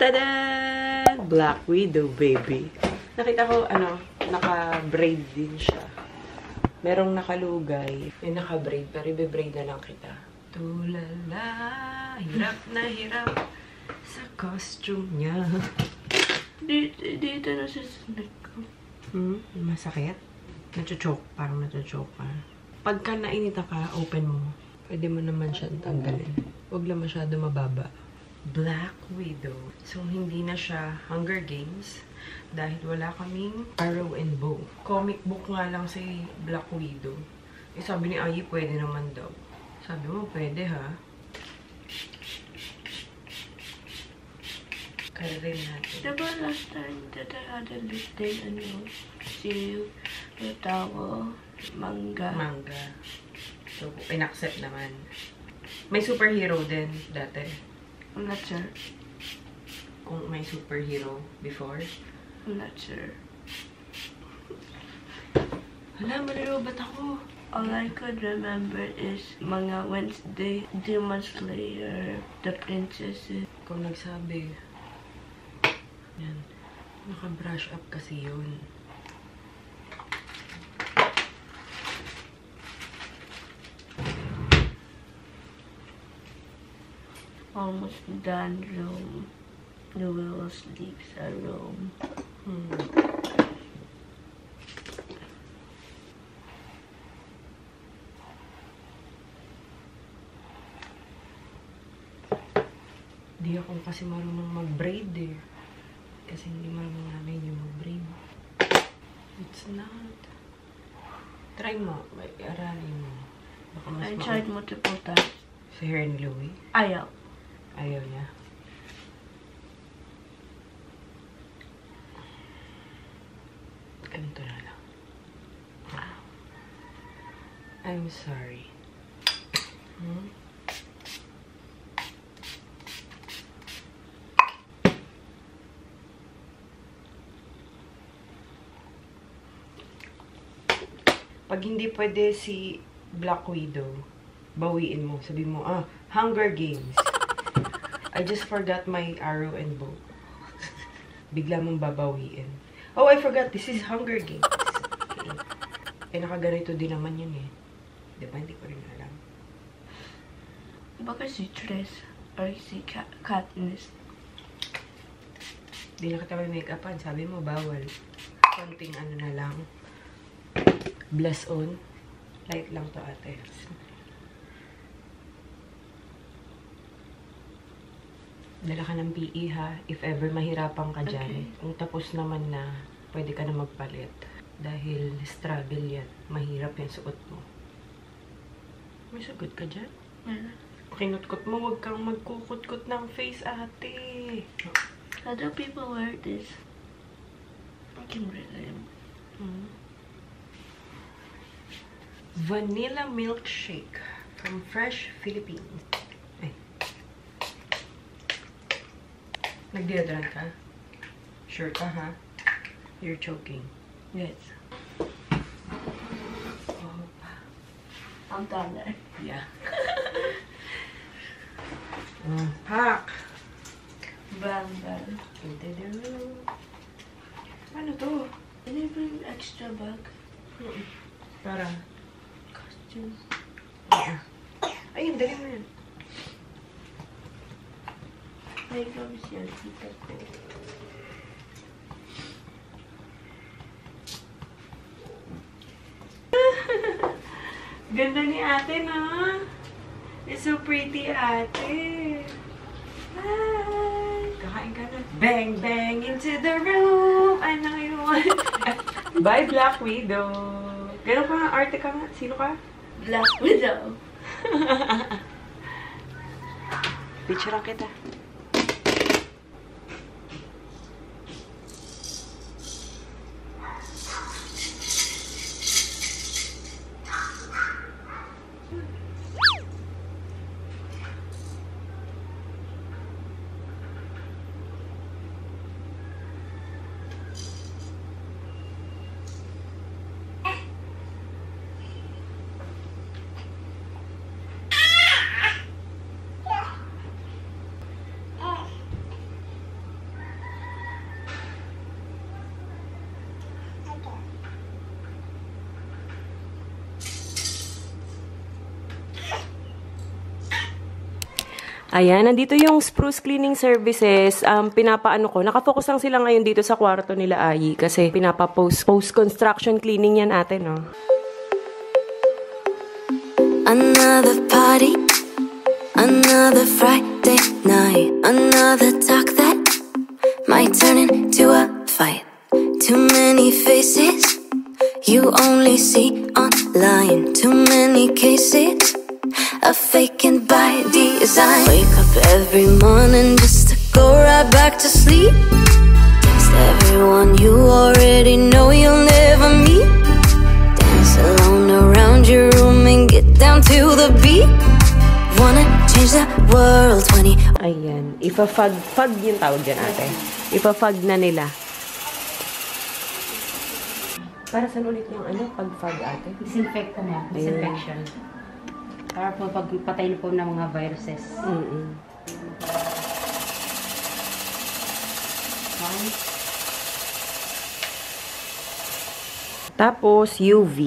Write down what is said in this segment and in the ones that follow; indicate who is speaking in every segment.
Speaker 1: Tada! Black Widow, baby. Nakita ko, naka-braid din siya. Merong nakalugay. Yung naka-braid, pero ibe-braid na lang kita. Tulala, hirap na hirap sa costume niya.
Speaker 2: Dito na sa snake ko.
Speaker 1: Masakit? Nacho-choke. Parang nacho-choke ka. Pagka nainita ka, open mo. Pwede mo naman siya tanggalin. Huwag lang masyado mababa. Black Widow. So, hindi na siya Hunger Games dahil wala kaming arrow and bow. Comic book nga lang si Black Widow. Eh, sabi ni Ayi, pwede naman daw. Sabi mo, pwede ha? Kaya rin natin.
Speaker 2: Diba last time that I had a listing, si Tawo, Manga.
Speaker 1: Manga. So, in-accept naman. May superhero din dati.
Speaker 2: I'm not sure.
Speaker 1: Kung may superhero before.
Speaker 2: I'm not sure.
Speaker 1: Hala, malulubat ako.
Speaker 2: All I could remember is Mga Wednesday, Demon Slayer, The Princesses.
Speaker 1: Kung nagsabi. Yan. Naka-brush up kasi yun.
Speaker 2: Almost done Rome. The Will sleeps at Rome.
Speaker 1: Di ako kasi marunong mag-braid eh. Kasi hindi marunong namin yung mag-braid. It's not. Try mo. Aralin mo. Baka mas
Speaker 2: I tried multiple times.
Speaker 1: Sa hair ni Louie?
Speaker 2: Ayaw.
Speaker 1: Ayaw niya. Ganito na lang. I'm sorry. Pag hindi pwede si Black Widow, bawiin mo. Sabi mo, Hunger Games. I just forgot my arrow and bow. Bigla mong babawiin. Oh, I forgot. This is Hunger Games. Okay. Eh, nakaganito din naman yun eh. Diba? Hindi ko rin alam.
Speaker 2: Baka si Tres or si Katniss.
Speaker 1: Di na kita may make-upan. Sabi mo, bawal. Konting na lang. Blush on. Light lang to, ate. Dala ka ng PE ha, if ever mahirapan ka dyan.
Speaker 2: Okay.
Speaker 1: Kung tapos naman na, pwede ka na magpalit. Dahil struggle yan. Mahirap yung suot mo. May sugot ka dyan? Kinutkot mo, huwag kang magkukutkot ng face, ate.
Speaker 2: Other people wear this. I can read them.
Speaker 1: Vanilla milkshake from Fresh Philippines. Nag-deodorant ka? Sure ka, ha? You're choking.
Speaker 2: Yes.
Speaker 1: Oh.
Speaker 2: I'm done there.
Speaker 1: Yeah. Pack!
Speaker 2: Bang, bang.
Speaker 1: Ano to?
Speaker 2: Can you bring extra bag?
Speaker 1: Para?
Speaker 2: Costumes.
Speaker 1: Yeah. Ayun, dali mo yan.
Speaker 2: May gums yan, tita ko.
Speaker 1: Ganda ni ate, no? It's so pretty, ate. Hi! Kakain ka na. Bang, bang into the room. I know you want. Bye, Black Widow. Gano'n ka nga? Arte ka nga? Sino ka?
Speaker 2: Black Widow.
Speaker 1: Picturean kita. Ayan, nandito yung spruce cleaning services. Pinapaano ko, nakafocus lang sila ngayon dito sa kwarto nila Ayi kasi post-construction cleaning yan ate, no?
Speaker 3: Another party, another Friday night, another talk that might turn into a fight. Too many faces you only see online. Too many cases of faking by design. Wake up every morning just to go right back to sleep. Text everyone you already know you'll never meet. Dance alone around your room and get down to the beat. Wanna change the world 20.
Speaker 1: Ayan, ipa-fog yung tawag dyan ate. Ipa-fog na nila. Para saan ulit yung ano, pag-fog ate?
Speaker 4: Disinfect po mo. Disinfection. Para po pagpatay na po ng mga viruses.
Speaker 1: Tapos, UV.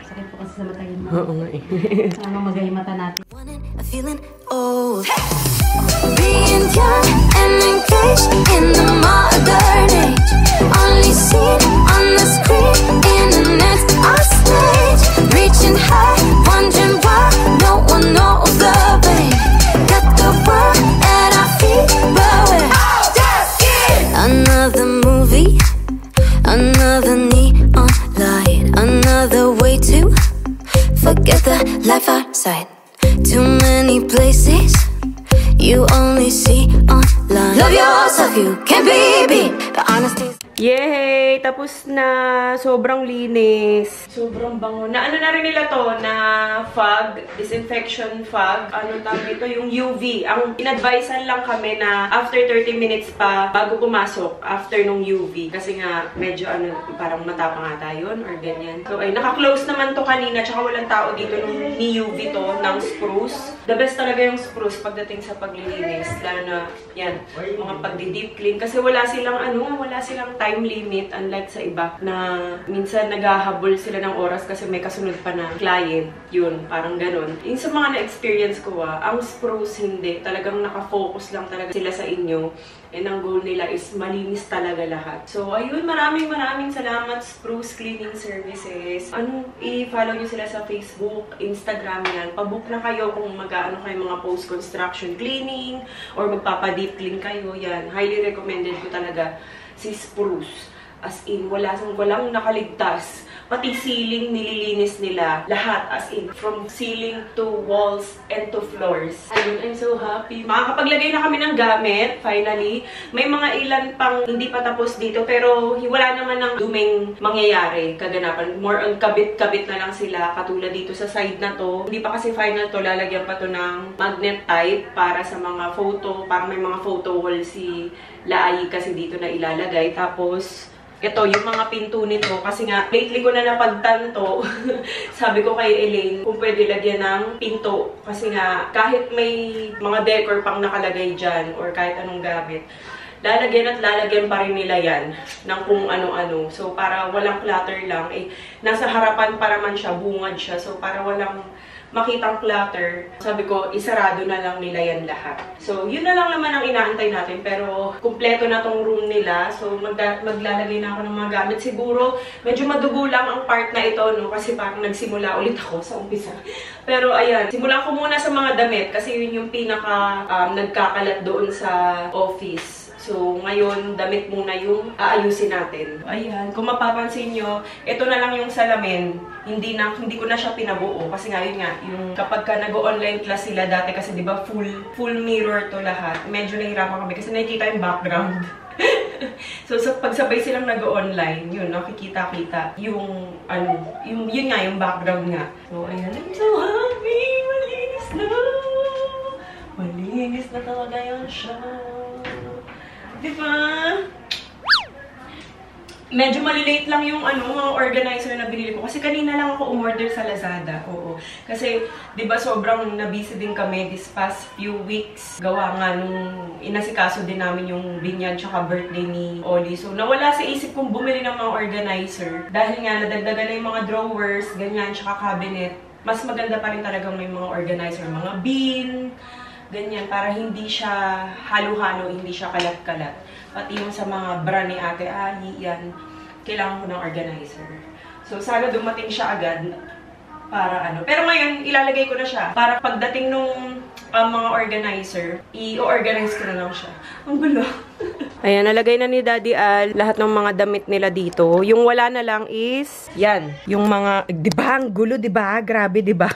Speaker 4: Sakit po kasi sa mata yun.
Speaker 1: Oo nga eh.
Speaker 4: Mamagay yung mata natin.
Speaker 3: Feeling old, being young and engaged in the modern age. Only seen on the screen, internet's our stage. Reaching high, wondering why no one knows the way. Got the world at our feet, but we're all just kids. Another movie, another neon light, another way to forget the life outside. Too many places you only see online. Love yourself, you can't be beat. The honesty.
Speaker 1: Yay! Tapos na. Sobrang linis. Sobrang bango. Na ano na rin nila to? Na fog. Disinfection fog. Ano tawag ito? Yung UV. Ang in-advisean lang kami na after 30 minutes pa bago pumasok. After nung UV. Kasi nga medyo ano, parang matapang ata yun or ganyan. So ay naka-close naman to kanina. Tsaka walang tao dito nung ni UV to ng spruce. The best talaga yung spruce pagdating sa paglilinis. Lalo na yan. Mga pagdi-deep clean. Kasi wala silang ano, wala silang time limit unlike sa iba na minsan naghahabol sila ng oras kasi may kasunod pa na client. Yun, parang ganun. Yung sa mga na-experience ko ang spruce hindi. Talagang nakafocus lang talaga sila sa inyo. And ang goal nila is malinis talaga lahat. So, ayun, maraming salamat Spruce Cleaning Services. I-follow nyo sila sa Facebook, Instagram yan. Pabook na kayo kung mag-ano kayo mga post-construction cleaning or magpapa-deep clean kayo. Yan, highly recommended ko talaga si Spruce. As in, walang nakaligtas. Pati ceiling nililinis nila. Lahat, as in, from ceiling to walls and to floors. Ayun, I'm so happy. Makakapaglagay na kami ng gamit, finally. May mga ilan pang hindi pa tapos dito, pero wala naman ng duming mangyayari, kaganapan. More on kabit-kabit na lang sila, katulad dito sa side na to. Hindi pa kasi final to, lalagyan pa to ng magnet type para sa mga photo, parang may mga photo wall si Lai kasi dito na ilalagay. Tapos, ito, yung mga pinto nito, kasi nga, lately ko na napagtanto, sabi ko kay Elaine, kung pwede lagyan ng pinto. Kasi nga, kahit may mga decor pang nakalagay dyan, or kahit anong gamit, lalagyan at lalagyan pa rin nila yan ng kung ano-ano. So, para walang clutter lang, nasa harapan pa naman siya, bungad siya. So, para walang makitang clutter, sabi ko, isarado na lang nila yan lahat. So, yun na lang naman ang inaantay natin. Pero, kumpleto na tong room nila. So, maglalagay na ako ng mga gamit. Siguro, medyo madugo lang ang part na ito, no? Kasi parang nagsimula ulit ako sa umpisa. Pero, ayan. Simulan ko muna sa mga damit. Kasi yun yung pinaka nagkakalat doon sa office. So, ngayon, damit muna yung aayusin natin. Ayan. Kung mapapansin nyo, ito na lang yung salamin. Hindi ko na siya pinabuo. Kasi ngayon nga, yung kapag ka nag-online class sila dati, kasi diba full mirror to lahat. Medyo nahirapan kami kasi nakikita yung background. So, pagsabay silang nag-online, yun, nakikita-kita yung, yun nga, yung background nga. So, ayan. I'm so happy! Malinis na! Malinis na talaga yun siya. Diba? Medyo malilate lang yung mga organizer na binili ko. Kasi kanina lang ako umorder sa Lazada. Oo. Kasi, di ba, sobrang nabusy din kami this past few weeks. Gawa nga nung inasikaso din namin yung binyag tsaka birthday ni Oli. So, nawala sa isip kong bumili ng mga organizer. Dahil nga, nadagdagan na yung mga drawers, ganyan, tsaka cabinet. Mas maganda pa rin talagang may mga organizer. Mga bin, Ganyan, para hindi siya halo-halo, hindi siya kalat-kalat. Pati yung sa mga bra ni Ate Ayi, yan, kailangan ko ng organizer. So, sana dumating siya agad para ano. Pero ngayon, ilalagay ko na siya. Para pagdating nung mga organizer, i-organize ko na lang siya. Ang gulo. Ayan, nalagay na ni Daddy Al lahat ng mga damit nila dito. Yung wala na lang is, yan. Yung mga, diba? Ang gulo, diba? Grabe, diba?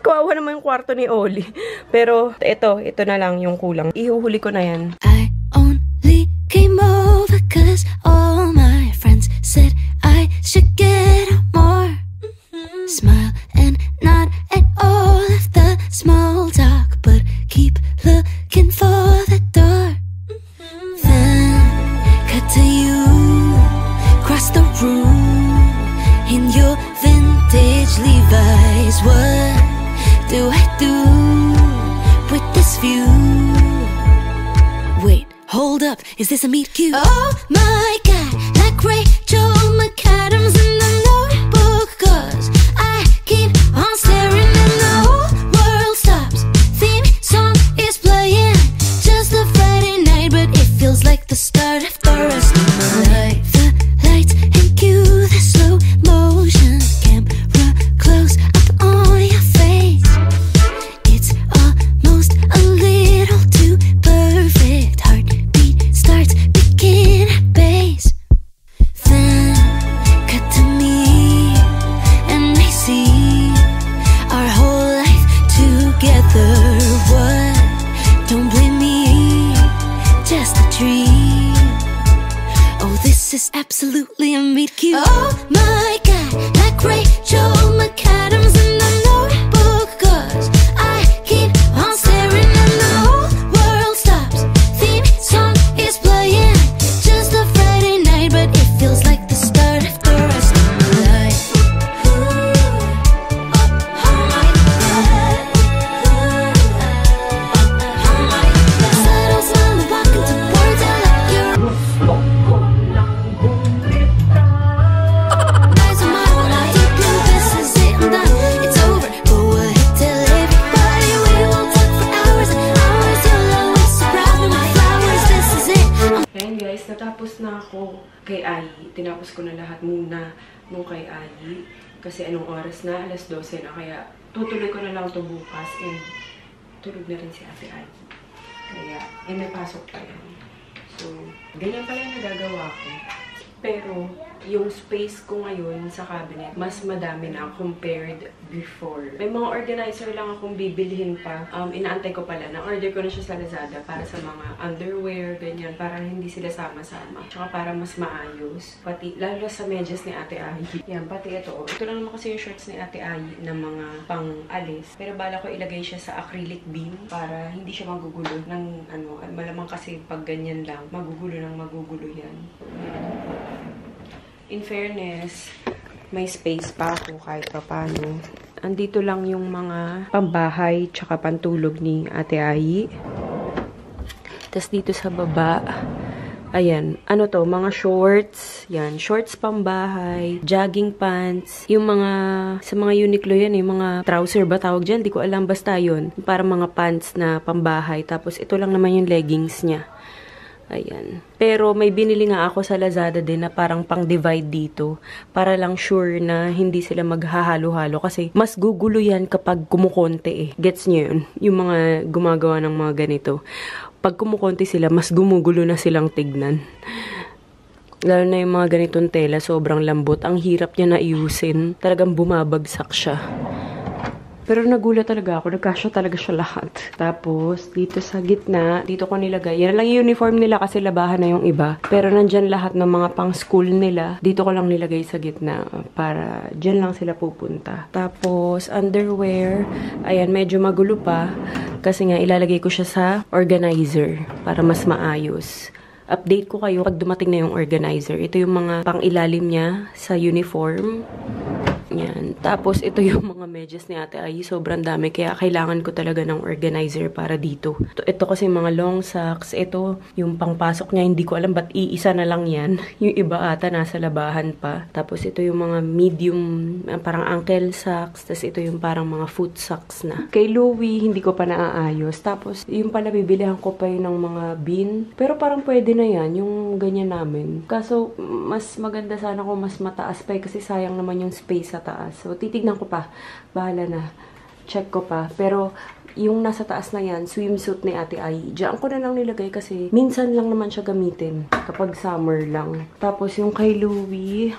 Speaker 1: Kawawa naman yung kwarto ni Oli. Pero, ito na lang yung kulang. Ihuhuli ko na yan.
Speaker 3: I only came over 'cause all my friends said I should get out more. Smile and nod at all of the small talk, but keep looking for the door. Then cut to you, cross the room in your vintage Levi's. What do I do with this view? Wait, hold up, is this a meet cute? Oh my god, like Rachel McAdams in the Notebook, 'cause I keep on staring and the whole world stops. Theme song is playing, just a Friday night, but it feels like the start of the rest of my life. The lights and cue the slow motion, camera close up on your face. It's almost a little too perfect. Heartbeat starts picking at base. Then cut to me, and I see our whole life together. What? Don't blame me, just a dream. Oh, this is absolutely a meet cute. Oh my god, like Rachel McAdams in the Notebook, 'cause I keep on staring and the whole world stops. Theme song is playing, just a Friday night, but it feels like the start of the rest of my life. Oh my god. Oh my god. Subtle smile and walk into words I like your eyes on my own. I took you, this is it, I'm done. It's over. Go ahead, tell everybody we won't talk for hours and hours. You'll always surprise me with flowers. This is it.
Speaker 1: Ayan guys, natapos na ako kay Ayi. Tinapos ko na lahat muna nung kay Ayi. Kasi anong oras na? Alas 12 na. Kaya tutuloy ko na lang ito bukas. And tulog na rin si Ate Ayi. Kaya, may pasok pa yan. So, ganyan pala yung nagagawa ko. Pero, yung space ko ngayon sa cabinet, mas madami na compared before. May mga organizer lang akong bibilhin pa. Inaantay ko pala. Na-order ko na siya sa Lazada para sa mga underwear, ganyan. Para hindi sila sama-sama. Tsaka para mas maayos. Pati, lalo sa medyas ni Ate Ayi. Yan, pati ito. Ito lang naman kasi yung shorts ni Ate Ayi na mga pang-alis. Pero bala ko ilagay siya sa acrylic beam para hindi siya magugulo ng ano. Malamang kasi pag ganyan lang, magugulo yan. In fairness, may space pa ako kahit pa paano. Andito lang yung mga pambahay tsaka pantulog ni Ate Ayi. Tapos dito sa baba, ayan, ano to, mga shorts. Yan, shorts pambahay, jogging pants. Yung mga, sa mga Uniqlo yan, yung mga trouser ba tawag dyan? Di ko alam, basta yun. Para mga pants na pambahay. Tapos ito lang naman yung leggings niya. Ayan. Pero may binili nga ako sa Lazada din na parang pang-divide dito. Para lang sure na hindi sila maghahalo-halo. Kasi mas gugulo yan kapag kumukonti eh. Gets nyo yun? Yung mga gumagawa ng mga ganito. Pag kumukonti sila, mas gumugulo na silang tignan. Lalo na yung mga ganitong tela, sobrang lambot. Ang hirap niya na iusin. Talagang bumabagsak siya. Pero nagulat talaga ako. Nagkasya talaga siya lahat. Tapos, dito sa gitna, dito ko nilagay. Yan lang yung uniform nila kasi labahan na yung iba. Pero nandyan lahat ng mga pang-school nila. Dito ko lang nilagay sa gitna para dyan lang sila pupunta. Tapos, underwear. Ayan, medyo magulo pa. Kasi nga, ilalagay ko siya sa organizer para mas maayos. Update ko kayo pag dumating na yung organizer. Ito yung mga pang-ilalim niya sa uniform. Yan. Tapos, ito yung mga medyas ni Ate Ai. Sobrang dami. Kaya, kailangan ko talaga ng organizer para dito. Ito kasi mga long socks. Ito, yung pangpasok niya. Hindi ko alam ba't iisa na lang yan. Yung iba ata, nasa labahan pa. Tapos, ito yung mga medium, parang ankle socks. Tapos, ito yung parang mga foot socks na. Kay Louie, hindi ko pa naaayos. Tapos, yung pala, bibilihan ko pa yun ng mga bin. Pero, parang pwede na yan. Yung ganyan namin. Kaso, mas maganda sana kung mas mataas pa. Kasi sayang naman yung space sa taas. So, titignan ko pa. Bahala na. Check ko pa. Pero, yung nasa taas na yan, swimsuit ni Ate Ai. Diyan ko na lang nilagay kasi minsan lang naman siya gamitin. Kapag summer lang. Tapos, yung kay Louie,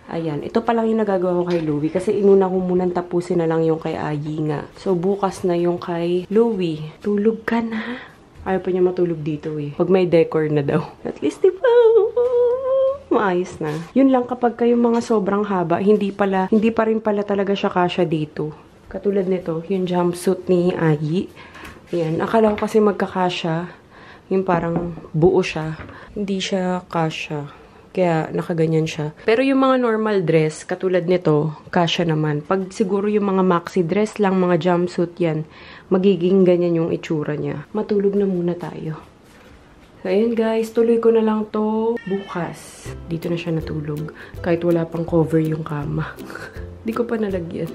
Speaker 1: ayan. Ito pa lang yung nagagawa ko kay Louie. Kasi inuna ko munang tapusin na lang yung kay Ai nga. So, bukas na yung kay Louie. Tulog ka na. Ayaw pa niya matulog dito eh. Pag may decor na daw. At least, diba? Maayos na. Yun lang kapag kayong mga sobrang haba, hindi pa rin pala talaga siya kasya dito. Katulad nito, yung jumpsuit ni Ai. Ayan, akala ko kasi magkakasya. Yung parang buo siya. Hindi siya kasya. Kaya nakaganyan siya. Pero yung mga normal dress, katulad nito, kasya naman. Pag siguro yung mga maxi dress lang, mga jumpsuit yan, magiging ganyan yung itsura niya. Matulog na muna tayo. So, ayan guys, tuloy ko na lang to bukas. Dito na siya natulog. Kahit wala pang cover yung kama. Di ko pa nalagyan.